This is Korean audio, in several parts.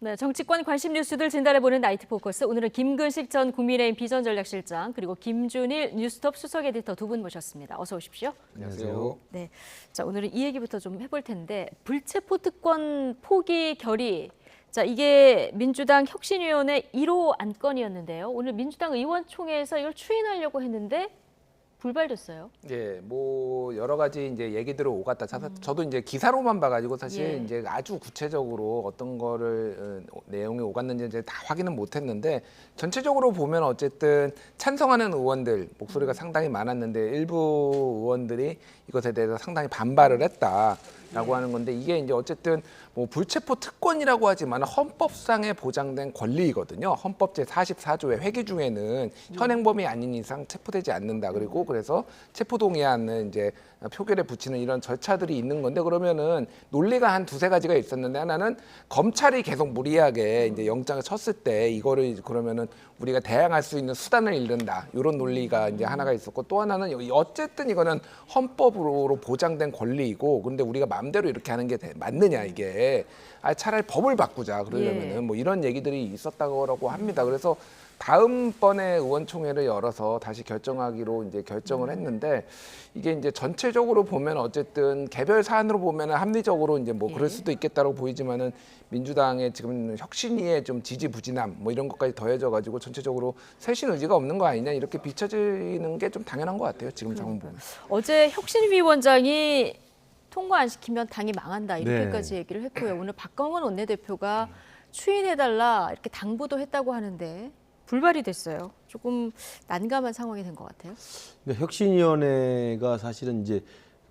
네, 정치권 관심 뉴스들 진단해보는 나이트 포커스. 오늘은 김근식 전 국민의힘 비전전략실장 그리고 김준일 뉴스톱 수석 에디터 두 분 모셨습니다. 어서 오십시오. 안녕하세요. 네, 자 오늘은 이 얘기부터 좀 해볼 텐데 불체포 특권 포기 결의. 자 이게 민주당 혁신위원회 1호 안건이었는데요. 오늘 민주당 의원총회에서 이걸 추인하려고 했는데 불발됐어요. 예, 뭐 여러 가지 이제 얘기들을 오갔다. 저도 이제 기사로만 봐가지고 사실 예. 이제 아주 구체적으로 어떤 거를 내용이 오갔는지 이제 다 확인은 못했는데 전체적으로 보면 어쨌든 찬성하는 의원들 목소리가 상당히 많았는데 일부 의원들이 이것에 대해서 상당히 반발을 했다라고 하는 건데 이게 이제 어쨌든 뭐 불체포 특권이라고 하지만 헌법상에 보장된 권리이거든요. 헌법 제 44조의 회기 중에는 현행범이 아닌 이상 체포되지 않는다. 그리고 그래서 체포동의안을 이제 표결에 붙이는 이런 절차들이 있는 건데 그러면은 논리가 한 두세 가지가 있었는데 하나는 검찰이 계속 무리하게 이제 영장을 쳤을 때 이거를 그러면은 우리가 대항할 수 있는 수단을 잃는다. 이런 논리가 이제 하나가 있었고 또 하나는 어쨌든 이거는 헌법으로 보장된 권리이고 근데 우리가 마음대로 이렇게 하는 게 맞느냐 이게 차라리 법을 바꾸자 그러려면은 예. 뭐 이런 얘기들이 있었다고 합니다. 그래서 다음번에 의원총회를 열어서 다시 결정하기로 이제 결정을 했는데 이게 이제 전체적으로 보면 어쨌든 개별 사안으로 보면은 합리적으로 이제 뭐 그럴 수도 있겠다고 보이지만은 민주당의 지금 혁신위의 좀 지지부진함 뭐 이런 것까지 더해져 가지고 전체적으로 쇄신 의지가 없는 거 아니냐 이렇게 비춰지는 게 좀 당연한 것 같아요. 지금 상황 보면. 어제 혁신위원장이 통과 안 시키면 당이 망한다 이렇게까지 얘기를 했고요. 오늘 박광원 원내대표가 추인해달라 이렇게 당부도 했다고 하는데 불발이 됐어요. 조금 난감한 상황이 된 것 같아요. 그러니까 혁신위원회가 사실은 이제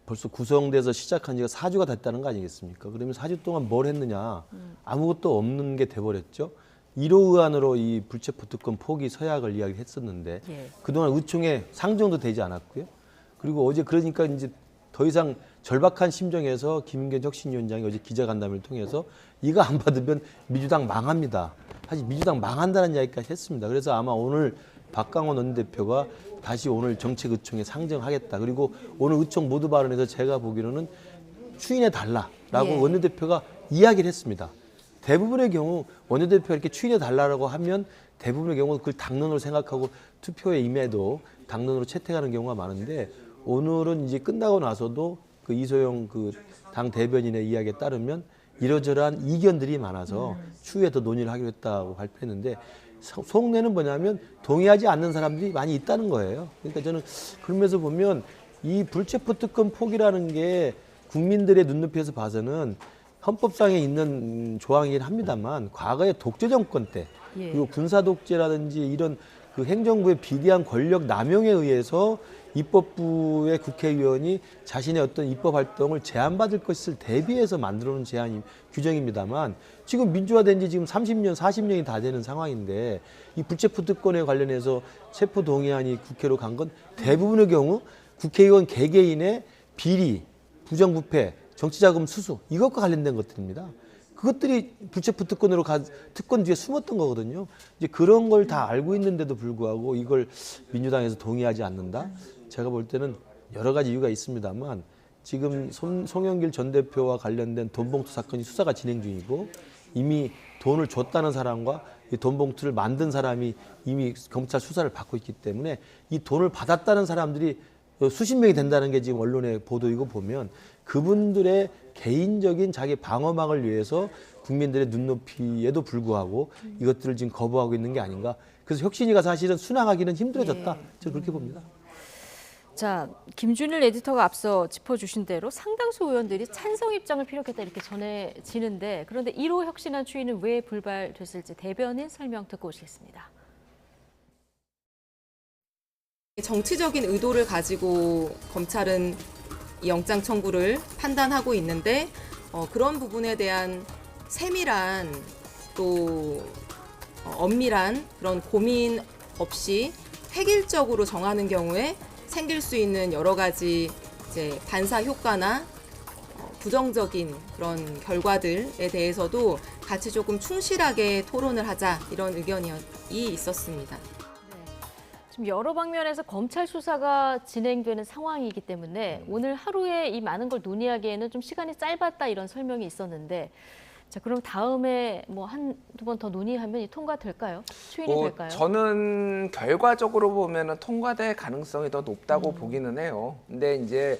벌써 구성돼서 시작한 지가 4주가 됐다는 거 아니겠습니까? 그러면 4주 동안 뭘 했느냐? 아무것도 없는 게 돼버렸죠. 1호 의안으로 이 불체포 특권 포기 서약을 이야기했었는데 예. 그동안 의총에 상정도 되지 않았고요. 그리고 어제 그러니까 이제 더 이상 절박한 심정에서 김은겸 혁신위원장이 어제 기자간담회를 통해서 이거 안 받으면 민주당 망합니다. 사실 민주당 망한다는 이야기까지 했습니다. 그래서 아마 오늘 박광원 원내대표가 다시 오늘 정책의총에 상정하겠다. 그리고 오늘 의총 모두 발언에서 제가 보기로는 추인해 달라라고 예. 원내대표가 이야기를 했습니다. 대부분의 경우 원내대표가 이렇게 추인해 달라고 하면 대부분의 경우 그걸 당론으로 생각하고 투표에 임해도 당론으로 채택하는 경우가 많은데 오늘은 이제 끝나고 나서도 그 이소영 그 당 대변인의 이야기에 따르면 이러저러한 이견들이 많아서 추후에 더 논의를 하기로 했다고 발표했는데 속내는 뭐냐면 동의하지 않는 사람들이 많이 있다는 거예요. 그러니까 저는 그러면서 보면 이 불체포 특권 포기라는 게 국민들의 눈높이에서 봐서는 헌법상에 있는 조항이긴 합니다만 과거의 독재 정권 때 그리고 군사 독재라든지 이런 그 행정부의 비리한 권력 남용에 의해서 입법부의 국회의원이 자신의 어떤 입법 활동을 제한받을 것을 대비해서 만들어놓은 규정입니다만 지금 민주화된 지 지금 30년, 40년이 다 되는 상황인데 이 불체포 특권에 관련해서 체포 동의안이 국회로 간 건 대부분의 경우 국회의원 개개인의 비리, 부정부패, 정치자금 수수 이것과 관련된 것들입니다. 그것들이 불체포 특권으로 특권 뒤에 숨었던 거거든요. 이제 그런 걸 다 알고 있는데도 불구하고 이걸 민주당에서 동의하지 않는다. 제가 볼 때는 여러 가지 이유가 있습니다만 지금 송영길 전 대표와 관련된 돈봉투 사건이 수사가 진행 중이고 이미 돈을 줬다는 사람과 이 돈봉투를 만든 사람이 이미 검찰 수사를 받고 있기 때문에 이 돈을 받았다는 사람들이 수십 명이 된다는 게 지금 언론의 보도이고 보면 그분들의 개인적인 자기 방어막을 위해서 국민들의 눈높이에도 불구하고 이것들을 지금 거부하고 있는 게 아닌가. 그래서 혁신위가 사실은 순항하기는 힘들어졌다. 저는 그렇게 봅니다. 자, 김준일 에디터가 앞서 짚어주신 대로 상당수 의원들이 찬성 입장을 피력했다 이렇게 전해지는데 그런데 1호 혁신안 추인은 왜 불발됐을지 대변인 설명 듣고 오시겠습니다. 정치적인 의도를 가지고 검찰은 이 영장 청구를 판단하고 있는데 그런 부분에 대한 세밀한 또 엄밀한 그런 고민 없이 획일적으로 정하는 경우에 생길 수 있는 여러 가지 이제 반사 효과나 부정적인 그런 결과들에 대해서도 같이 조금 충실하게 토론을 하자 이런 의견이 있었습니다. 지금 여러 방면에서 검찰 수사가 진행되는 상황이기 때문에 오늘 하루에 이 많은 걸 논의하기에는 좀 시간이 짧았다 이런 설명이 있었는데 자, 그럼 다음에 뭐 한두 번 더 논의하면 이 통과될까요? 추인이 될까요? 저는 결과적으로 보면은 통과될 가능성이 더 높다고 보기는 해요. 근데 이제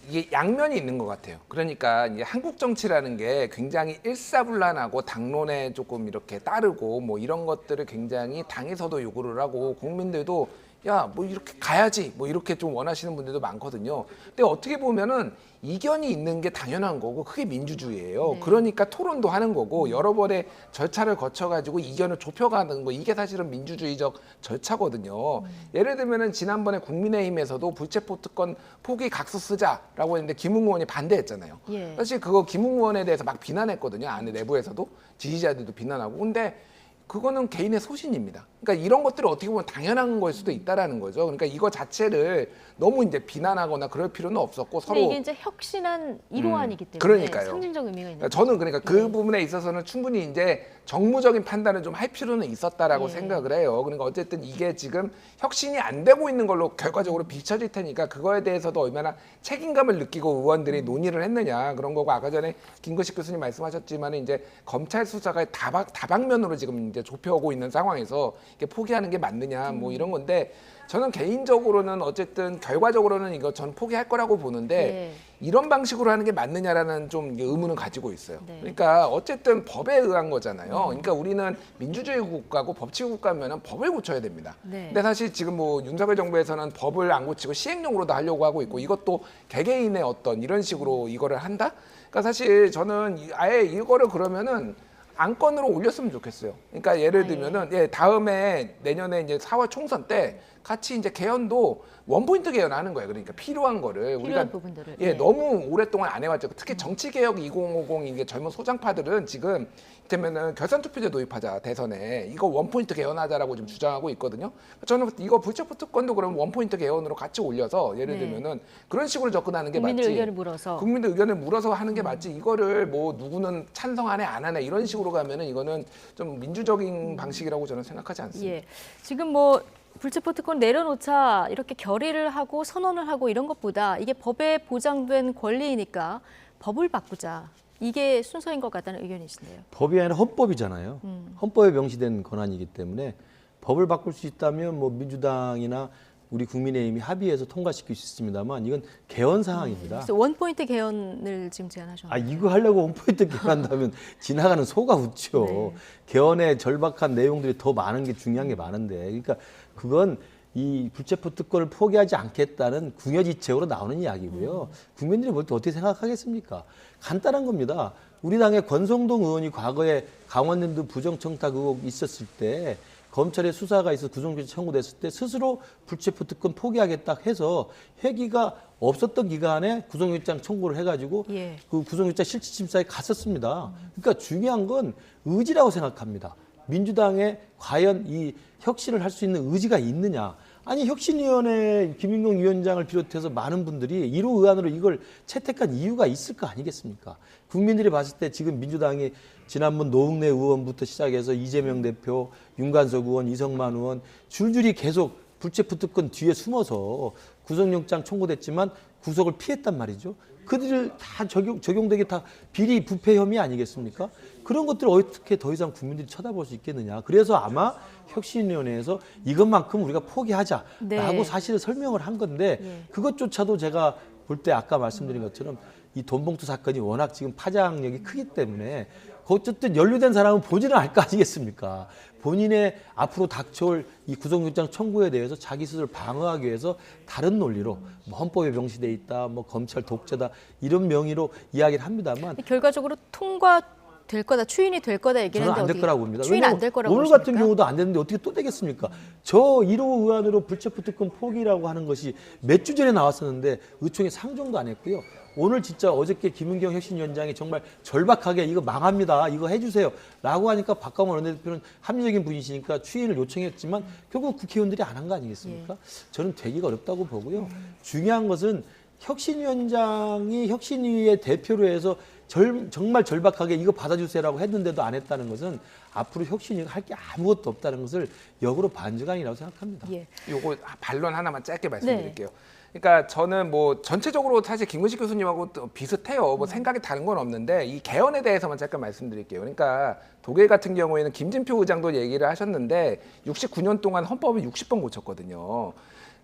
이게 양면이 있는 것 같아요. 그러니까 이제 한국 정치라는 게 굉장히 일사불란하고 당론에 조금 이렇게 따르고 뭐 이런 것들을 굉장히 당에서도 요구를 하고 국민들도 야, 뭐 이렇게 가야지 뭐 이렇게 좀 원하시는 분들도 많거든요. 근데 어떻게 보면은 이견이 있는 게 당연한 거고 그게 민주주의예요. 네. 그러니까 토론도 하는 거고 여러 번의 절차를 거쳐가지고 이견을 좁혀가는 거 이게 사실은 민주주의적 절차거든요. 예를 들면은 지난번에 국민의힘에서도 불체포 특권 포기 각서 쓰자라고 했는데 김웅 의원이 반대했잖아요. 예. 사실 그거 김웅 의원에 대해서 막 비난했거든요. 안에 내부에서도 지지자들도 비난하고. 근데 그거는 개인의 소신입니다. 그러니까 이런 것들을 어떻게 보면 당연한 걸 수도 있다라는 거죠. 그러니까 이거 자체를 너무 이제 비난하거나 그럴 필요는 없었고 근데 서로 이게 이제 혁신한 이로안이기 때문에 그러니까요. 상징적 의미가 있는 저는 그러니까 그 네. 부분에 있어서는 충분히 이제 정무적인 판단을 좀 할 필요는 있었다라고 예. 생각을 해요. 그러니까 어쨌든 이게 지금 혁신이 안 되고 있는 걸로 결과적으로 비춰질 테니까 그거에 대해서도 얼마나 책임감을 느끼고 의원들이 논의를 했느냐 그런 거고 아까 전에 김거식 교수님 말씀하셨지만 이제 검찰 수사가 다방면으로 지금 이제 좁혀오고 있는 상황에서 이게 포기하는 게 맞느냐 뭐 이런 건데 저는 개인적으로는 어쨌든 결과적으로는 이거 전 포기할 거라고 보는데 예. 이런 방식으로 하는 게 맞느냐라는 좀 의문은 가지고 있어요. 네. 그러니까 어쨌든 법에 의한 거잖아요. 그러니까 우리는 민주주의 국가고 법치 국가면은 법을 고쳐야 됩니다. 네. 근데 사실 지금 뭐 윤석열 정부에서는 법을 안 고치고 시행령으로도 하려고 하고 있고 이것도 개개인의 어떤 이런 식으로 이거를 한다? 그러니까 사실 저는 아예 이거를 그러면은 안건으로 올렸으면 좋겠어요. 그러니까 예를 들면은 다음에 내년에 이제 4월 총선 때 같이 이제 개헌도 원포인트 개헌하는 거예요. 그러니까 필요한 거를 필요한 부분들을. 예, 네. 너무 오랫동안 안 해왔죠. 특히 정치개혁 2050 이게 젊은 소장파들은 지금 되면은 결선 투표제 도입하자 대선에 이거 원포인트 개헌하자라고 지금 주장하고 있거든요. 저는 이거 불체포 특권도 그럼 원포인트 개헌으로 같이 올려서 예를 네. 들면은 그런 식으로 접근하는 게 국민들 맞지. 의견을 물어서. 국민들 의견을 물어서 하는 게 맞지. 이거를 뭐 누구는 찬성하네 안 하네 이런 식으로 가면은 이거는 좀 민주적인 방식이라고 저는 생각하지 않습니다. 예. 지금 뭐 불체포 특권 내려놓자 이렇게 결의를 하고 선언을 하고 이런 것보다 이게 법에 보장된 권리이니까 법을 바꾸자. 이게 순서인 것 같다는 의견이신데요. 법이 아니라 헌법이잖아요. 헌법에 명시된 권한이기 때문에 법을 바꿀 수 있다면 뭐 민주당이나 우리 국민의힘이 합의해서 통과시킬 수 있습니다만 이건 개헌 사항입니다. 그래서 원포인트 개헌을 지금 제안하셨는데. 이거 하려고 원포인트 개헌한다면 지나가는 소가 웃죠. 네. 개헌의 절박한 내용들이 더 많은 게 중요한 게 많은데 그러니까 그건 이 불체포 특권을 포기하지 않겠다는 궁여지책으로 나오는 이야기고요. 국민들이 뭘 또 어떻게 생각하겠습니까? 간단한 겁니다. 우리 당의 권성동 의원이 과거에 강원랜드 부정청탁 의혹 있었을 때 검찰의 수사가 있어 구속영장 청구됐을 때 스스로 불체포 특권 포기하겠다 해서 회기가 없었던 기간에 구속영장 청구를 해가지고 예. 그 구속영장 실질심사에 갔었습니다. 그러니까 중요한 건 의지라고 생각합니다. 민주당에 과연 이 혁신을 할 수 있는 의지가 있느냐. 아니 혁신위원회 김인경 위원장을 비롯해서 많은 분들이 1호 의안으로 이걸 채택한 이유가 있을 거 아니겠습니까? 국민들이 봤을 때 지금 민주당이 지난번 노웅래 의원부터 시작해서 이재명 대표, 윤관석 의원, 이성만 의원 줄줄이 계속 불체포 특권 뒤에 숨어서 구속영장 청구됐지만 구속을 피했단 말이죠. 그들을 다 적용되게 다 비리 부패 혐의 아니겠습니까? 그런 것들을 어떻게 더 이상 국민들이 쳐다볼 수 있겠느냐. 그래서 아마 혁신위원회에서 이것만큼 우리가 포기하자라고 네. 사실을 설명을 한 건데 그것조차도 제가 볼 때 아까 말씀드린 것처럼 이 돈봉투 사건이 워낙 지금 파장력이 크기 때문에 어쨌든 연루된 사람은 본인은 알 거 아니겠습니까? 본인의 앞으로 닥쳐올 이 구속영장 청구에 대해서 자기 스스로를 방어하기 위해서 다른 논리로 뭐 헌법에 명시돼 있다, 뭐 검찰 독재다 이런 명의로 이야기를 합니다만 결과적으로 통과될 거다, 추인이 될 거다 얘기를 저는 했는데 안 될 거라고 봅니다. 추인 안 될 거라고 오늘 보십니까? 같은 경우도 안 됐는데 어떻게 또 되겠습니까? 저 1호 의안으로 불체포 특권 포기라고 하는 것이 몇 주 전에 나왔었는데 의총에 상정도 안 했고요. 오늘 진짜 어저께 김은경 혁신위원장이 정말 절박하게 이거 망합니다. 이거 해주세요. 라고 하니까 박광원 원내대표는 합리적인 분이시니까 추인을 요청했지만 결국 국회의원들이 안 한 거 아니겠습니까? 저는 되기가 어렵다고 보고요. 중요한 것은 혁신위원장이 혁신위의 대표로 해서 정말 절박하게 이거 받아주세요라고 했는데도 안 했다는 것은 앞으로 혁신위가 할 게 아무것도 없다는 것을 역으로 반증아니라고 생각합니다. 예. 요거 반론 하나만 짧게 말씀드릴게요. 그러니까 저는 뭐 전체적으로 사실 김근식 교수님하고 또 비슷해요. 뭐 생각이 다른 건 없는데 이 개헌에 대해서만 잠깐 말씀드릴게요. 그러니까 독일 같은 경우에는 김진표 의장도 얘기를 하셨는데 69년 동안 헌법을 60번 고쳤거든요.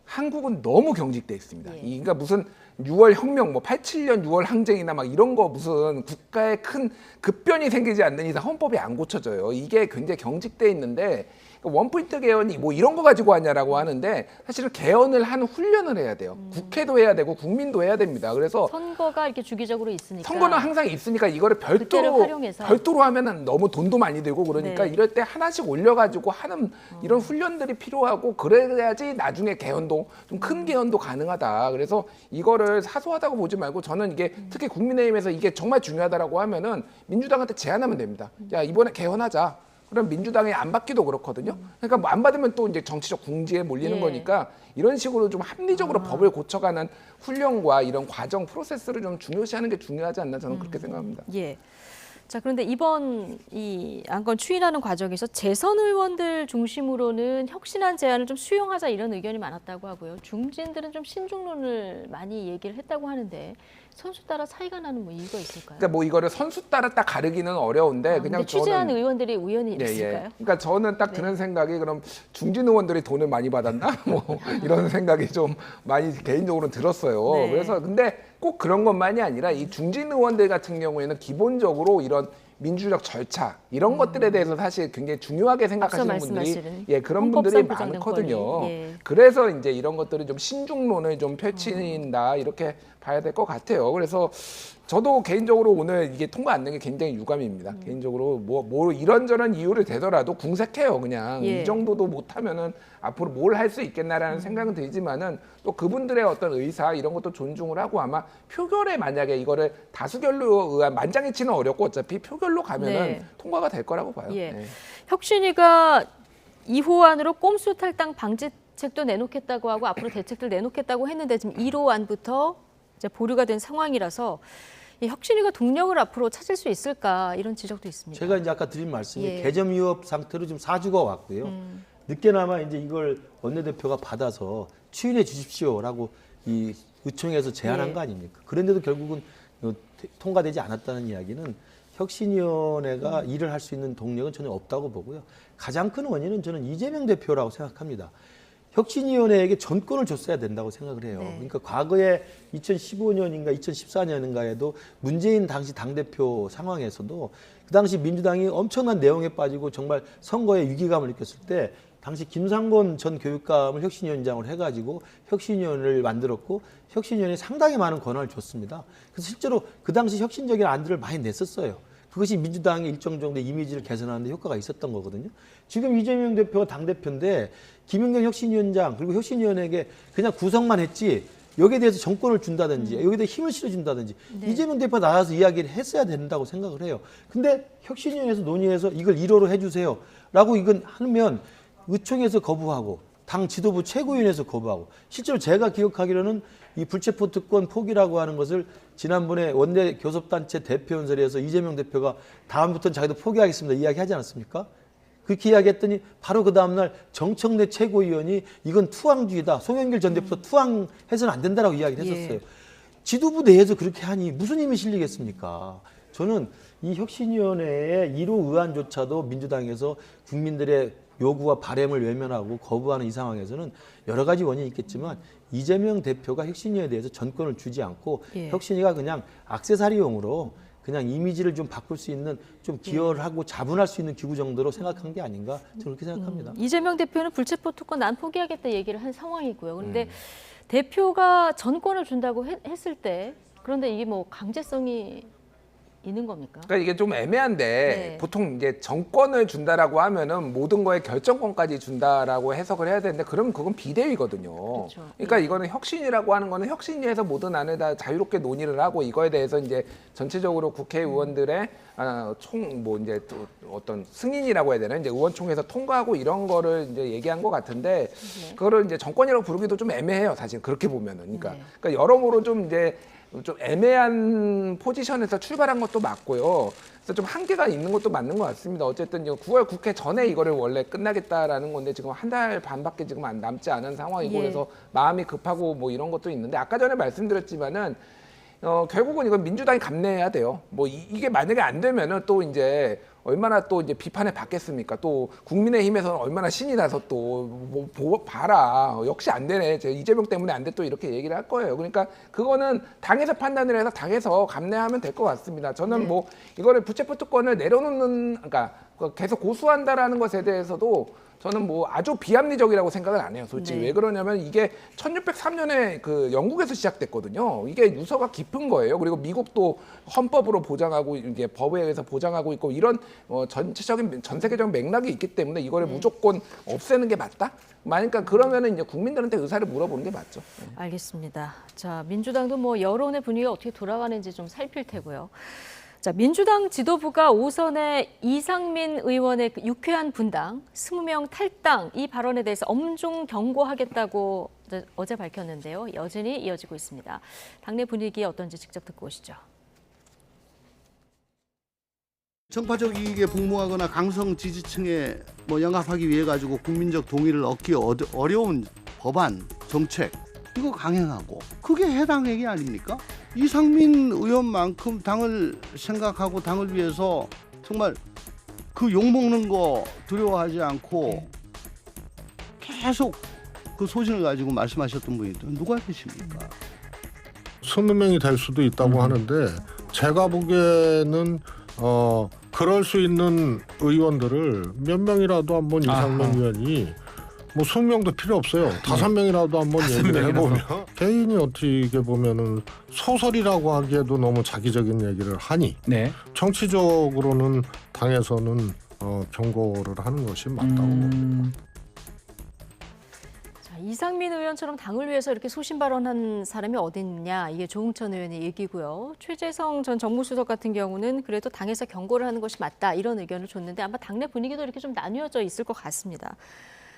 한국은 너무 경직돼 있습니다. 예. 그러니까 무슨 6월 혁명, 뭐 87년 6월 항쟁이나 막 이런 거 무슨 국가에 큰 급변이 생기지 않는 이상 헌법이 안 고쳐져요. 이게 굉장히 경직돼 있는데 원포인트 개헌이 뭐 이런 거 가지고 왔냐라고 하는데 사실은 개헌을 하는 훈련을 해야 돼요. 국회도 해야 되고 국민도 해야 됩니다. 그래서 선거가 이렇게 주기적으로 있으니까. 선거는 항상 있으니까 이거를 그때를 활용해서. 별도로 하면은 너무 돈도 많이 들고 그러니까 네. 이럴 때 하나씩 올려가지고 하는 이런 훈련들이 필요하고 그래야지 나중에 개헌도 좀 큰 개헌도 가능하다. 그래서 이거를 사소하다고 보지 말고 저는 이게 특히 국민의힘에서 이게 정말 중요하다라고 하면은 민주당한테 제안하면 됩니다. 야 이번에 개헌하자. 그럼 민주당이 안 받기도 그렇거든요. 그러니까 뭐 안 받으면 또 이제 정치적 궁지에 몰리는 예. 거니까 이런 식으로 좀 합리적으로 법을 고쳐가는 훈련과 이런 과정 프로세스를 좀 중요시하는 게 중요하지 않나 저는 그렇게 생각합니다. 예. 자, 그런데 이번 이 안건 추인하는 과정에서 재선 의원들 중심으로는 혁신안 제안을 좀 수용하자 이런 의견이 많았다고 하고요. 중진들은 좀 신중론을 많이 얘기를 했다고 하는데 선수 따라 차이가 나는 뭐 이유가 있을까요? 그러니까 뭐 이거를 선수 따라 딱 가르기는 어려운데 그냥 근데 취재한 저는 의원들이 우연히 있을까요? 그러니까 저는 딱 드는 생각이 그럼 중진 의원들이 돈을 많이 받았나? 뭐 이런 생각이 좀 많이 개인적으로 들었어요. 네. 그래서 근데 꼭 그런 것만이 아니라 이 중진 의원들 같은 경우에는 기본적으로 이런 민주적 절차 이런 것들에 대해서 사실 굉장히 중요하게 생각하시는 앞서 분들이 말씀하시는 그런 헌법상 분들이 보장된 많거든요. 권리. 예. 그래서 이제 이런 것들을 좀 신중론을 좀 펼친다 이렇게 봐야 될 것 같아요. 그래서 저도 개인적으로 오늘 이게 통과 안 된 게 굉장히 유감입니다. 개인적으로 뭐 이런저런 이유를 대더라도 궁색해요. 그냥 예. 이 정도도 못하면은 앞으로 뭘 할 수 있겠나라는 생각은 들지만은 또 그분들의 어떤 의사 이런 것도 존중을 하고 아마 표결에 만약에 이거를 다수결로 의한 만장일치는 어렵고 어차피 표결로 가면은 네. 통과가 될 거라고 봐요. 예. 네. 혁신위가 2호안으로 꼼수 탈당 방지책도 내놓겠다고 하고 앞으로 대책들 내놓겠다고 했는데 지금 1호안부터 이제 보류가 된 상황이라서 이 혁신위가 동력을 앞으로 찾을 수 있을까 이런 지적도 있습니다. 제가 이제 아까 드린 말씀이 예. 개점 위협 상태로 지금 4주가 왔고요. 늦게나마 이제 이걸 원내대표가 받아서 추인해 주십시오라고 이 의총에서 제안한 예. 거 아닙니까? 그런데도 결국은 통과되지 않았다는 이야기는 혁신위원회가 일을 할 수 있는 동력은 전혀 없다고 보고요. 가장 큰 원인은 저는 이재명 대표라고 생각합니다. 혁신위원회에게 전권을 줬어야 된다고 생각을 해요. 네. 그러니까 과거에 2015년인가 2014년인가에도 문재인 당시 당대표 상황에서도 그 당시 민주당이 엄청난 내용에 빠지고 정말 선거에 위기감을 느꼈을 때 당시 김상곤 전 교육감을 혁신위원장을 해가지고 혁신위원회를 만들었고 혁신위원회에 상당히 많은 권한을 줬습니다. 그래서 실제로 그 당시 혁신적인 안들을 많이 냈었어요. 그것이 민주당의 일정 정도 이미지를 개선하는 데 효과가 있었던 거거든요. 지금 이재명 대표가 당대표인데 김연경 혁신위원장 그리고 혁신위원회에게 그냥 구성만 했지 여기에 대해서 정권을 준다든지 여기에 대해 힘을 실어준다든지 이재명 대표가 나와서 이야기를 했어야 된다고 생각을 해요. 근데 혁신위원회에서 논의해서 이걸 1호로 해주세요 라고 이건 하면 의총에서 거부하고 당 지도부 최고위원회에서 거부하고 실제로 제가 기억하기로는 이 불체포 특권 포기라고 하는 것을 지난번에 원내 교섭단체 대표 연설에서 이재명 대표가 다음부터는 자기도 포기하겠습니다 이야기하지 않았습니까? 그렇게 이야기했더니 바로 그 다음날 정청래 최고위원이 이건 투항주의다. 송영길 전 대표 투항해서는 안 된다라고 이야기를 했었어요. 예. 지도부 내에서 그렇게 하니 무슨 힘이 실리겠습니까? 저는 이 혁신위원회의 1호 의안조차도 민주당에서 국민들의 요구와 바램을 외면하고 거부하는 이 상황에서는 여러 가지 원인이 있겠지만 이재명 대표가 혁신위에 대해서 전권을 주지 않고 예. 혁신위가 그냥 액세서리용으로 그냥 이미지를 좀 바꿀 수 있는 좀 기여를 하고 자분할 수 있는 기구 정도로 생각한 게 아닌가 저는 그렇게 생각합니다. 이재명 대표는 불체포 특권 난 포기하겠다 얘기를 한 상황이고요. 그런데 대표가 전권을 준다고 했을 때 그런데 이게 뭐 강제성이 있는 겁니까? 그러니까 이게 좀 애매한데 네. 보통 이제 정권을 준다라고 하면은 모든 거에 결정권까지 준다라고 해석을 해야 되는데 그러면 그건 비대위거든요. 그렇죠. 그러니까 이거는 혁신이라고 하는 거는 혁신위에서 모든 안을 다 자유롭게 논의를 하고 이거에 대해서 이제 전체적으로 국회의원들의 총 뭐 이제 또 어떤 승인이라고 해야 되나 이제 의원총회에서 통과하고 이런 거를 이제 얘기한 것 같은데 그거를 이제 정권이라고 부르기도 좀 애매해요. 사실 그렇게 보면은 그러니까, 네. 그러니까 여러모로 좀 이제 좀 애매한 포지션에서 출발한 것도 맞고요. 그래서 좀 한계가 있는 것도 맞는 것 같습니다. 어쨌든 9월 국회 전에 이거를 원래 끝나겠다라는 건데 지금 한 달 반밖에 지금 남지 않은 상황이고 예. 그래서 마음이 급하고 뭐 이런 것도 있는데 아까 전에 말씀드렸지만은 결국은 이건 민주당이 감내해야 돼요. 뭐 이게 만약에 안 되면은 또 이제 얼마나 또 이제 비판을 받겠습니까? 또 국민의힘에서는 얼마나 신이 나서 또 봐라 역시 안 되네. 이재명 때문에 안 돼 또 이렇게 얘기를 할 거예요. 그러니까 그거는 당에서 판단을 해서 당에서 감내하면 될 것 같습니다. 저는 뭐 이거를 부채포 특권을 내려놓는 그러니까 계속 고수한다라는 것에 대해서도 저는 뭐 아주 비합리적이라고 생각을 안 해요. 솔직히 네. 왜 그러냐면 이게 1603년에 그 영국에서 시작됐거든요. 이게 유서가 깊은 거예요. 그리고 미국도 헌법으로 보장하고 이게 법에 의해서 보장하고 있고 이런 전체적인 전 세계적인 맥락이 있기 때문에 이거를 무조건 없애는 게 맞다? 그러니까 그러면은 이제 국민들한테 의사를 물어보는 게 맞죠. 알겠습니다. 자, 민주당도 뭐 여론의 분위기가 어떻게 돌아가는지 좀 살필 테고요. 자, 민주당 지도부가 오선의 이상민 의원의 그 유쾌한 분당, 20명 탈당 이 발언에 대해서 엄중 경고하겠다고 어제 밝혔는데요. 여전히 이어지고 있습니다. 당내 분위기 어떤지 직접 듣고 오시죠. 정파적 이익에 복무하거나 강성 지지층에 영합하기 위해 가지고 국민적 동의를 얻기 어려운 법안, 정책 이거 강행하고 그게 해당 행위 아닙니까? 이상민 의원만큼 당을 생각하고 당을 위해서 정말 그 욕먹는 거 두려워하지 않고 계속 그 소신을 가지고 말씀하셨던 분이 누가 계십니까? 20명이 될 수도 있다고 하는데 제가 보기에는 그럴 수 있는 의원들을 몇 명이라도 한번 이상민 의원이 뭐 20명도 필요 없어요. 5명이라도 한번 얘기를 해보면 개인이 어떻게 보면은 소설이라고 하기에도 너무 자기적인 얘기를 하니 정치적으로는 당에서는 경고를 하는 것이 맞다고 봅니다. 자, 이상민 의원처럼 당을 위해서 이렇게 소신 발언한 사람이 어딨냐 이게 조응천 의원의 얘기고요. 최재성 전 정무수석 같은 경우는 그래도 당에서 경고를 하는 것이 맞다 이런 의견을 줬는데 아마 당내 분위기도 이렇게 좀 나뉘어져 있을 것 같습니다.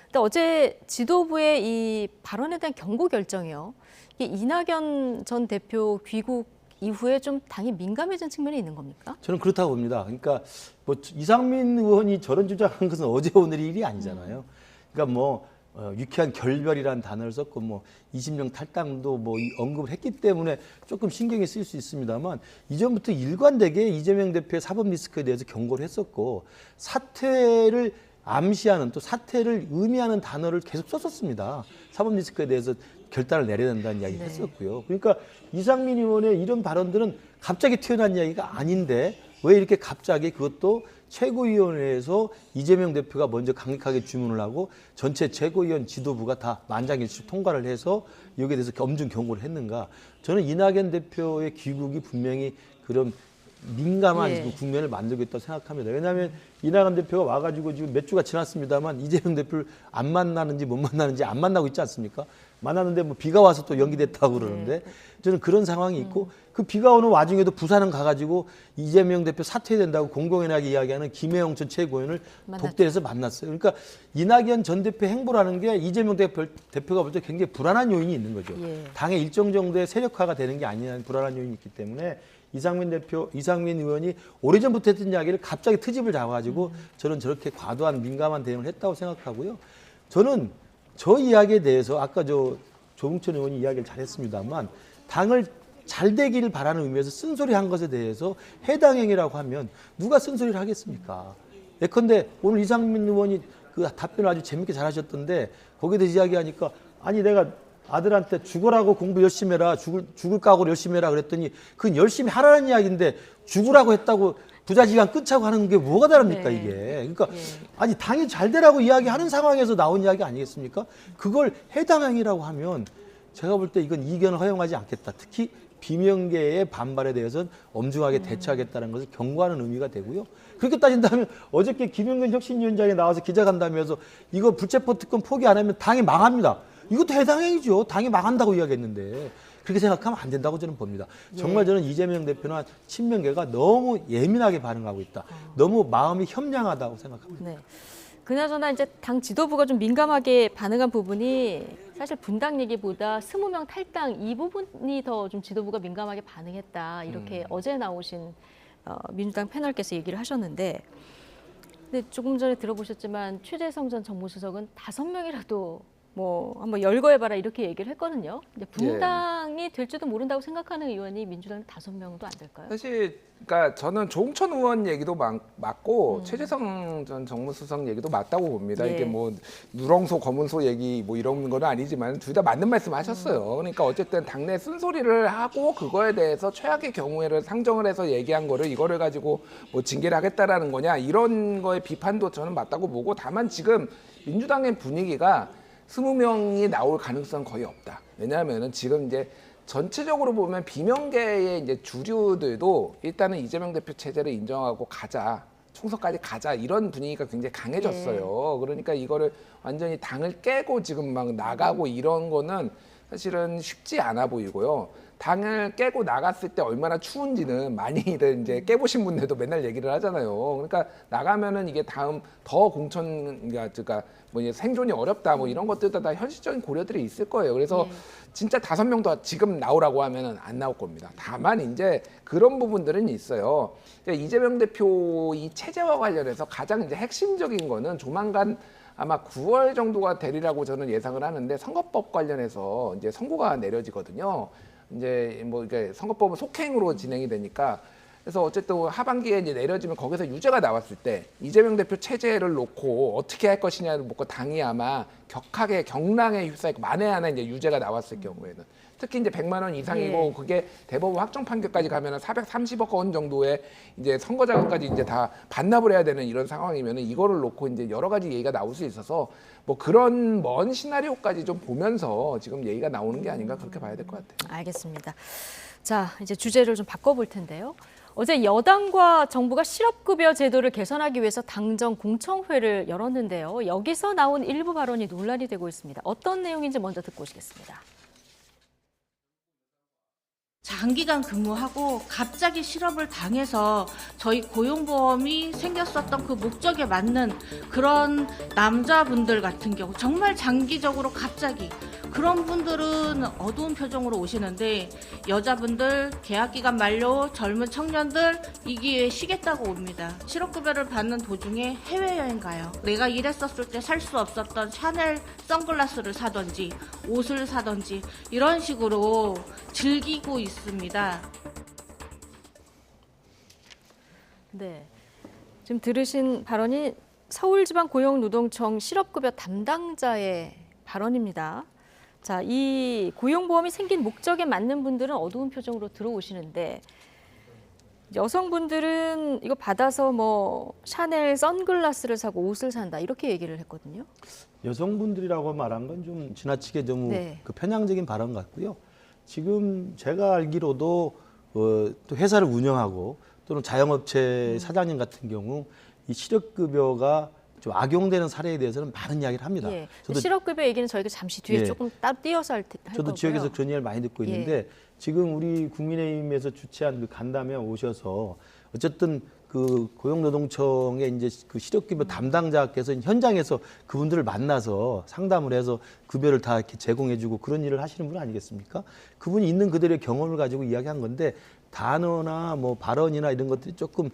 근데 어제 지도부의 이 발언에 대한 경고 결정이요. 이게 이낙연 전 대표 귀국 이후에 좀 당이 민감해진 측면이 있는 겁니까? 저는 그렇다고 봅니다. 그러니까 뭐 이상민 의원이 저런 주장한 것은 어제 오늘 일이 아니잖아요. 그러니까 뭐 유쾌한 결별이라는 단어를 썼고 뭐 20명 탈당도 뭐 언급을 했기 때문에 조금 신경이 쓰일 수 있습니다만 이전부터 일관되게 이재명 대표의 사법 리스크에 대해서 경고를 했었고 사퇴를 암시하는 또 사퇴를 의미하는 단어를 계속 썼었습니다. 사법 리스크에 대해서 결단을 내려야 된다는 이야기를 했었고요. 그러니까 이상민 의원의 이런 발언들은 갑자기 튀어나온 이야기가 아닌데 왜 이렇게 갑자기 그것도 최고위원회에서 이재명 대표가 먼저 강력하게 주문을 하고 전체 최고위원 지도부가 다 만장일치 통과를 해서 여기에 대해서 엄중 경고를 했는가. 저는 이낙연 대표의 귀국이 분명히 그런 민감한 국면을 만들고 있다고 생각합니다. 왜냐하면 이낙연 대표가 와가지고 지금 몇 주가 지났습니다만 이재명 대표를 안 만나는지 못 만나는지 안 만나고 있지 않습니까? 만났는데 뭐 비가 와서 또 연기됐다고 그러는데 저는 그런 상황이 있고 그 비가 오는 와중에도 부산은 가가지고 이재명 대표 사퇴된다고 공공연하게 이야기하는 김혜영 전 최고위원을 독대에서 만났어요. 그러니까 이낙연 전 대표 행보라는 게 이재명 대표가 볼 때 굉장히 불안한 요인이 있는 거죠. 당의 일정 정도의 세력화가 되는 게 아니라는 불안한 요인이 있기 때문에 이상민 의원이 오래전부터 했던 이야기를 갑자기 트집을 잡아가지고 저는 저렇게 과도한 민감한 대응을 했다고 생각하고요. 저는 저 이야기에 대해서 아까 조응천 의원이 이야기를 잘했습니다만 당을 잘 되기를 바라는 의미에서 쓴소리한 것에 대해서 해당 행위라고 하면 누가 쓴소리를 하겠습니까? 예컨대 오늘 이상민 의원이 그 답변을 아주 재밌게 잘하셨던데 거기에 대해서 이야기하니까 아니 내가 아들한테 죽으라고 공부 열심히 해라 죽을 각오로 열심히 해라 그랬더니 그건 열심히 하라는 이야기인데 죽으라고 했다고 부자지간 끊자고 하는 게 뭐가 다릅니까 이게. 그러니까 아니 당이 잘 되라고 이야기하는 상황에서 나온 이야기 아니겠습니까? 그걸 해당 행위라고 하면 제가 볼 때 이건 이견을 허용하지 않겠다. 특히 비명계의 반발에 대해서는 엄중하게 대처하겠다는 것을 경고하는 의미가 되고요. 그렇게 따진다면 어저께 김영균 혁신위원장이 나와서 기자간담회에서 이거 불체포 특권 포기 안 하면 당이 망합니다. 이것도 해당 행위죠. 당이 망한다고 이야기했는데 그렇게 생각하면 안 된다고 저는 봅니다. 정말 저는 이재명 대표나 친명계가 너무 예민하게 반응하고 있다. 너무 마음이 협량하다고 생각합니다. 네. 그나저나 이제 당 지도부가 좀 민감하게 반응한 부분이 사실 분당 얘기보다 20명 탈당 이 부분이 더 좀 지도부가 민감하게 반응했다. 이렇게 어제 나오신 민주당 패널께서 얘기를 하셨는데, 근데 조금 전에 들어보셨지만 최재성 전 정무수석은 5명이라도 뭐 한번 열거해봐라 이렇게 얘기를 했거든요. 근데 분당이 될지도 모른다고 생각하는 의원이 민주당 5명도 안 될까요? 사실 그러니까 저는 조홍천 의원 얘기도 맞고 최재성 전 정무수석 얘기도 맞다고 봅니다. 예. 이게 뭐 누렁소 검은소 얘기 뭐 이런 건 아니지만 둘 다 맞는 말씀하셨어요. 그러니까 어쨌든 당내 쓴소리를 하고 그거에 대해서 최악의 경우에를 상정을 해서 얘기한 거를 이거를 가지고 뭐 징계를 하겠다라는 거냐 이런 거의 비판도 저는 맞다고 보고, 다만 지금 민주당의 분위기가 20명이 나올 가능성은 거의 없다. 왜냐하면은 지금 이제 전체적으로 보면 비명계의 이제 주류들도 일단은 이재명 대표 체제를 인정하고 가자, 총선까지 가자 이런 분위기가 굉장히 강해졌어요. 그러니까 이거를 완전히 당을 깨고 지금 막 나가고 이런 거는 사실은 쉽지 않아 보이고요. 당을 깨고 나갔을 때 얼마나 추운지는 많이들 이제 깨보신 분들도 맨날 얘기를 하잖아요. 그러니까 나가면은 이게 다음 더 공천, 그러니까 뭐 이제 생존이 어렵다 뭐 이런 것들도 다 현실적인 고려들이 있을 거예요. 그래서 진짜 5명도 지금 나오라고 하면은 안 나올 겁니다. 다만 이제 그런 부분들은 있어요. 이재명 대표 이 체제와 관련해서 가장 이제 핵심적인 거는 조만간 아마 9월 정도가 되리라고 저는 예상을 하는데, 선거법 관련해서 이제 선고가 내려지거든요. 이제 뭐 이게 선거법은 속행으로 진행이 되니까, 그래서 어쨌든 하반기에 이제 내려지면 거기서 유죄가 나왔을 때 이재명 대표 체제를 놓고 어떻게 할 것이냐를 놓고 당이 아마 격하게 경랑에 휩싸이고 만에 하나 이제 유죄가 나왔을 경우에는 특히 이제 100만 원 이상이고 그게 대법원 확정 판결까지 가면은 430억 원 정도의 이제 선거 자금까지 이제 다 반납을 해야 되는 이런 상황이면은 이거를 놓고 이제 여러 가지 얘기가 나올 수 있어서 뭐 그런 먼 시나리오까지 좀 보면서 지금 얘기가 나오는 게 아닌가 그렇게 봐야 될 것 같아요. 알겠습니다. 자, 이제 주제를 좀 바꿔볼 텐데요. 어제 여당과 정부가 실업급여 제도를 개선하기 위해서 당정 공청회를 열었는데요. 여기서 나온 일부 발언이 논란이 되고 있습니다. 어떤 내용인지 먼저 듣고 오시겠습니다. 장기간 근무하고 갑자기 실업을 당해서 저희 고용보험이 생겼었던 그 목적에 맞는 그런 남자분들 같은 경우 정말 장기적으로 갑자기 그런 분들은 어두운 표정으로 오시는데, 여자분들 계약기간 만료, 젊은 청년들 이 기회에 쉬겠다고 옵니다. 실업급여를 받는 도중에 해외여행 가요. 내가 일했었을 때 살 수 없었던 샤넬 선글라스를 사든지 옷을 사든지 이런 식으로 즐기고 있습니다. 네, 지금 들으신 발언이 서울지방고용노동청 실업급여 담당자의 발언입니다. 자, 이 고용보험이 생긴 목적에 맞는 분들은 어두운 표정으로 들어오시는데, 여성분들은 이거 받아서 뭐 샤넬 선글라스를 사고 옷을 산다 이렇게 얘기를 했거든요. 여성분들이라고 말한 건 좀 지나치게 너무 네. 그 편향적인 발언 같고요. 지금 제가 알기로도 또 회사를 운영하고 또는 자영업체 사장님 같은 경우 이 실업급여가 좀 악용되는 사례에 대해서는 많은 이야기를 합니다. 예. 저도 실업급여 얘기는 저희가 잠시 뒤에 예. 조금 따로 띄어서 할 저도 거고요. 지역에서 그런 이야기를 많이 듣고 있는데, 지금 우리 국민의힘에서 주최한 그 간담회 오셔서 어쨌든 그 고용노동청의 이제 그 실업급여 담당자께서 현장에서 그분들을 만나서 상담을 해서 급여를 다 이렇게 제공해주고 그런 일을 하시는 분 아니겠습니까? 그분이 있는 그들의 경험을 가지고 이야기한 건데, 단어나 뭐 발언이나 이런 것들이 조금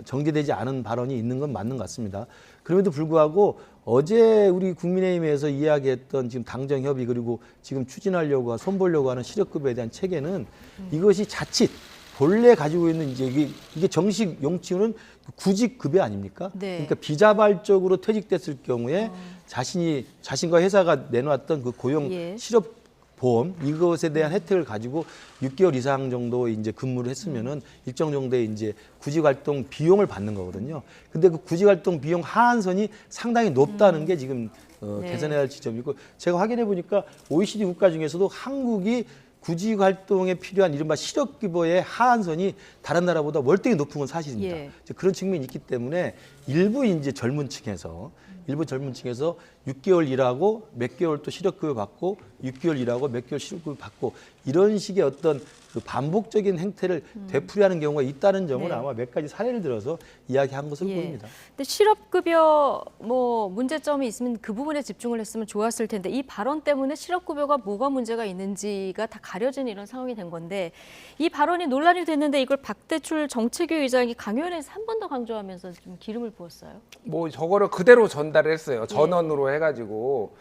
정제되지 않은 발언이 있는 건 맞는 것 같습니다. 그럼에도 불구하고 어제 우리 국민의힘에서 이야기했던 지금 당정협의 그리고 지금 추진하려고 손보려고 하는 실업급여에 대한 체계는 이것이 자칫 본래 가지고 있는 이제 이게 정식 용칭은 구직급여 아닙니까? 네. 그러니까 비자발적으로 퇴직됐을 경우에 자신과 회사가 내놓았던 그 고용 실업 보험 이것에 대한 혜택을 가지고 6개월 이상 정도 이제 근무를 했으면은 일정 정도의 이제 구직활동 비용을 받는 거거든요. 근데 그 구직활동 비용 하한선이 상당히 높다는 게 지금 개선해야 할 지점이고, 제가 확인해 보니까 OECD 국가 중에서도 한국이 구직 활동에 필요한 이른바 실업급여의 하한선이 다른 나라보다 월등히 높은 건 사실입니다. 그런 측면이 있기 때문에 일부 이제 젊은 층에서 6개월 일하고 몇 개월 또 실업급여 받고 6개월 일하고 몇 개월 실업급여 받고 이런 식의 어떤 그 반복적인 행태를 되풀이하는 경우가 있다는 점을 네. 아마 몇 가지 사례를 들어서 이야기한 것을 예. 보입니다. 근데 실업급여 뭐 문제점이 있으면 그 부분에 집중을 했으면 좋았을 텐데 이 발언 때문에 실업급여가 뭐가 문제가 있는지가 다 가려진 이런 상황이 된 건데 이 발언이 논란이 됐는데 이걸 박대출 정책위 의장이 강연에서 한 번 더 강조하면서 좀 기름을 부었어요. 뭐 저거를 그대로 전달을 했어요. 전원으로 해가지고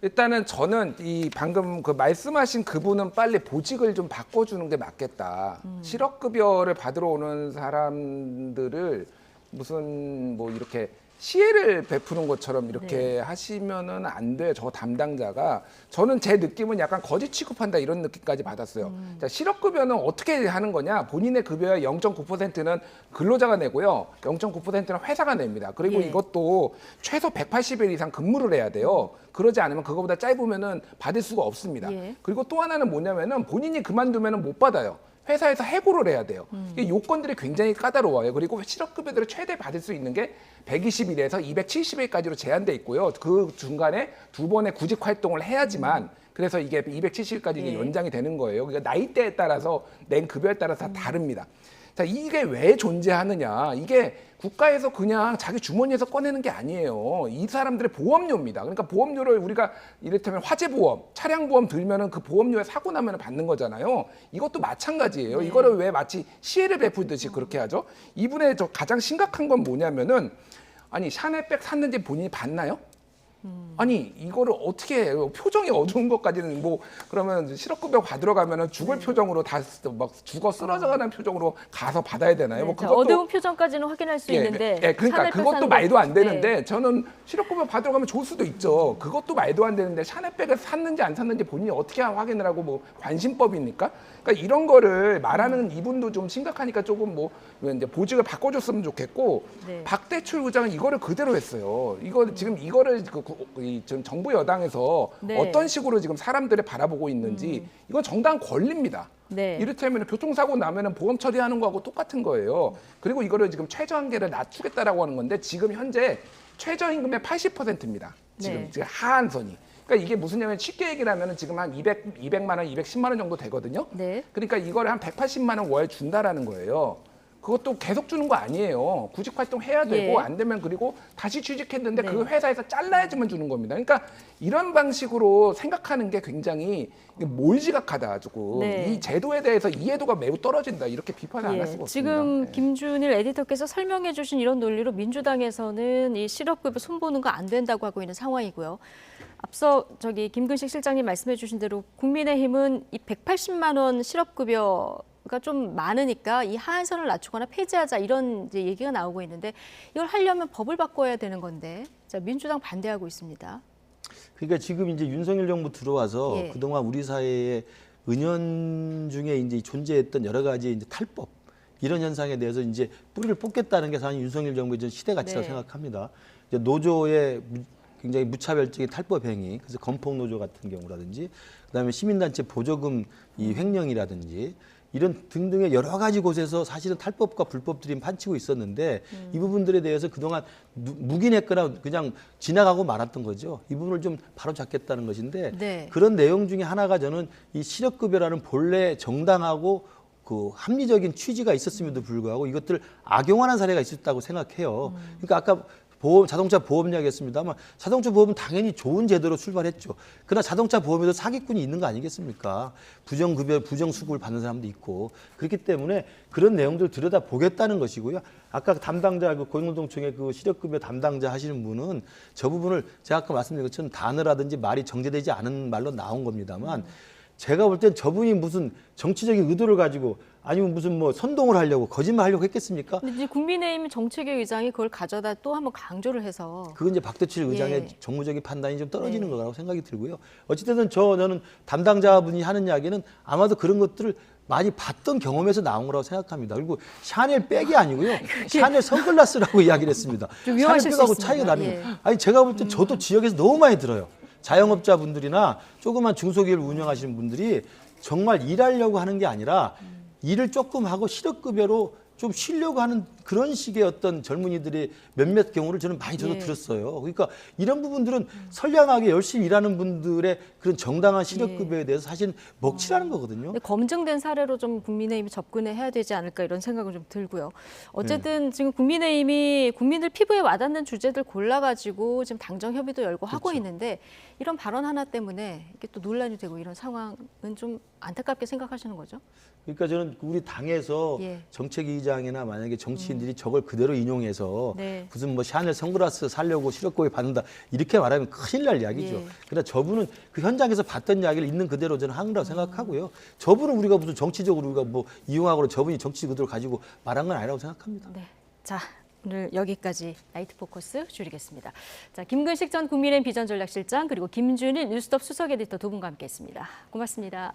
일단은 저는 이 방금 그 말씀하신 그분은 빨리 보직을 좀 바꿔주는 게 맞겠다. 실업급여를 받으러 오는 사람들을 무슨 뭐 이렇게 시혜를 베푸는 것처럼 이렇게 하시면은 안 돼요. 저 담당자가. 저는 제 느낌은 약간 거짓 취급한다 이런 느낌까지 받았어요. 자, 실업급여는 어떻게 하는 거냐? 본인의 급여의 0.9%는 근로자가 내고요. 0.9%는 회사가 냅니다. 그리고 예. 이것도 최소 180일 이상 근무를 해야 돼요. 그러지 않으면 그거보다 짧으면은 받을 수가 없습니다. 예. 그리고 또 하나는 뭐냐면은 본인이 그만두면은 못 받아요. 회사에서 해고를 해야 돼요. 이 요건들이 굉장히 까다로워요. 그리고 실업급여들을 최대 받을 수 있는 게 120일에서 270일까지로 제한돼 있고요. 그 중간에 2번의 구직 활동을 해야지만 그래서 이게 270일까지 예. 연장이 되는 거예요. 그러니까 나이대에 따라서 낸 급여에 따라서 다 다릅니다. 자, 이게 왜 존재하느냐? 이게 국가에서 그냥 자기 주머니에서 꺼내는 게 아니에요. 이 사람들의 보험료입니다. 그러니까 보험료를 우리가 이를테면 화재보험, 차량보험 들면은 그 보험료에 사고 나면 받는 거잖아요. 이것도 마찬가지예요. 이거를 왜 마치 시혜를 베풀듯이 그렇게 하죠? 이분의 저 가장 심각한 건 뭐냐면은 아니 샤넬백 샀는지 본인이 봤나요? 아니 이거를 어떻게 해요? 표정이 어두운 것까지는 뭐 그러면 실업급여 받으러 가면은 죽을 표정으로 다 막 죽어 쓰러져가는 표정으로 가서 받아야 되나요? 뭐 자, 그것도 어두운 표정까지는 확인할 수 있는데 그러니까 샤넬백 그것도 사는 말도 안 거- 되는데 저는 실업급여 받으러 가면 좋을 수도 있죠. 그것도 말도 안 되는데 샤넬백을 샀는지 안 샀는지 본인이 어떻게 확인을 하고 뭐 관심법입니까? 그러니까 이런 거를 말하는 이분도 좀 심각하니까 조금 뭐 이제 보직을 바꿔줬으면 좋겠고 네. 박대출 의장은 이거를 그대로 했어요. 이거 지금 이거를 지금 정부 여당에서 네. 어떤 식으로 지금 사람들을 바라보고 있는지 이건 정당한 권리입니다. 네. 이를테면 교통사고 나면은 보험 처리하는 거하고 똑같은 거예요. 그리고 이거를 지금 최저한계를 낮추겠다라고 하는 건데 지금 현재 최저임금의 80%입니다. 지금 네. 하한선이. 그러니까 이게 무슨 얘기냐면 쉽게 얘기를 하면은 지금 한 200만 원, 210만 원 정도 되거든요. 네. 그러니까 이거를 한 180만 원 월 준다라는 거예요. 그것도 계속 주는 거 아니에요. 구직 활동 해야 되고 예. 안 되면 그리고 다시 취직했는데 네. 그 회사에서 잘라야지만 주는 겁니다. 그러니까 이런 방식으로 생각하는 게 굉장히 몰지각하다. 조금 네. 이 제도에 대해서 이해도가 매우 떨어진다. 이렇게 비판을 안 할 수가 없습니다. 지금 네. 김준일 에디터께서 설명해 주신 이런 논리로 민주당에서는 이 실업급여 손보는 거 안 된다고 하고 있는 상황이고요. 앞서 저기 김근식 실장님 말씀해 주신 대로 국민의힘은 이 180만 원 실업급여가 좀 많으니까 이 하한선을 낮추거나 폐지하자 이런 이제 얘기가 나오고 있는데 이걸 하려면 법을 바꿔야 되는 건데 자, 민주당 반대하고 있습니다. 그러니까 지금 이제 윤석열 정부 들어와서 예. 그동안 우리 사회에 은연중에 이제 존재했던 여러 가지 이제 탈법 이런 현상에 대해서 이제 뿌리를 뽑겠다는 게 사실 윤석열 정부의 전 시대 가치라고 네. 생각합니다. 이제 노조의 굉장히 무차별적인 탈법 행위, 그래서 건폭 노조 같은 경우라든지, 그다음에 시민단체 보조금 이 횡령이라든지 이런 등등의 여러 가지 곳에서 사실은 탈법과 불법들이 판치고 있었는데 이 부분들에 대해서 그동안 묵인했거나 그냥 지나가고 말았던 거죠. 이 부분을 좀 바로잡겠다는 것인데 네. 그런 내용 중에 하나가 저는 이 실업급여라는 본래 정당하고 그 합리적인 취지가 있었음에도 불구하고 이것들을 악용하는 사례가 있었다고 생각해요. 그러니까 아까 자동차 보험 이야기했습니다만 자동차 보험은 당연히 좋은 제도로 출발했죠. 그러나 자동차 보험에도 사기꾼이 있는 거 아니겠습니까? 부정급여, 부정수급을 받는 사람도 있고 그렇기 때문에 그런 내용들을 들여다보겠다는 것이고요. 아까 담당자 그 고용노동청의 그 실업급여 담당자 하시는 분은 저 부분을 제가 아까 말씀드린 것처럼 단어라든지 말이 정제되지 않은 말로 나온 겁니다만 제가 볼 땐 저분이 무슨 정치적인 의도를 가지고 아니면 무슨 뭐 선동을 하려고 거짓말 하려고 했겠습니까? 근데 이제 국민의힘 정책위 의장이 그걸 가져다 또 한번 강조를 해서 그건 이제 박대출 의장의 예. 정무적인 판단이 좀 떨어지는 네. 거라고 생각이 들고요. 어쨌든 저는 담당자분이 하는 이야기는 아마도 그런 것들을 많이 봤던 경험에서 나온 거라고 생각합니다. 그리고 샤넬 백이 아니고요. 샤넬 선글라스라고 이야기를 했습니다. 좀 위험하실 샤넬 수 백하고 있습니다. 차이가 나는 예. 거예요. 아니 제가 볼 때 저도 지역에서 너무 많이 들어요. 자영업자분들이나 조그만 중소기업을 운영하시는 분들이 정말 일하려고 하는 게 아니라 일을 조금 하고 실업급여로 좀 쉬려고 하는 그런 식의 어떤 젊은이들의 몇몇 경우를 저는 많이 저도 예. 들었어요. 그러니까 이런 부분들은 선량하게 열심히 일하는 분들의 그런 정당한 시력급여에 대해서 사실 먹칠하는 거거든요. 근데 검증된 사례로 좀 국민의힘이 접근해야 되지 않을까 이런 생각은 좀 들고요. 어쨌든 지금 국민의힘이 국민들 피부에 와닿는 주제들 골라가지고 지금 당정 협의도 열고 하고 있는데 이런 발언 하나 때문에 이게 또 논란이 되고 이런 상황은 좀 안타깝게 생각하시는 거죠? 그러니까 저는 우리 당에서 예. 정책위의장이나 만약에 정치인들이 저걸 그대로 인용해서 네. 무슨 뭐 샤넬 선글라스 사려고 시력고에 받는다 이렇게 말하면 큰일 날 이야기죠. 예. 그러나 저분은 그 현장에서 봤던 이야기를 있는 그대로 저는 한 거라고 생각하고요. 저분은 우리가 무슨 정치적으로 우리가 뭐 이용하고 저분이 정치 의도를 가지고 말한 건 아니라고 생각합니다. 네. 자, 오늘 여기까지 나이트 포커스 줄이겠습니다. 자, 김근식 전 국민의힘 비전전략실장 그리고 김준일 뉴스톱 수석 에디터 두 분과 함께했습니다. 고맙습니다.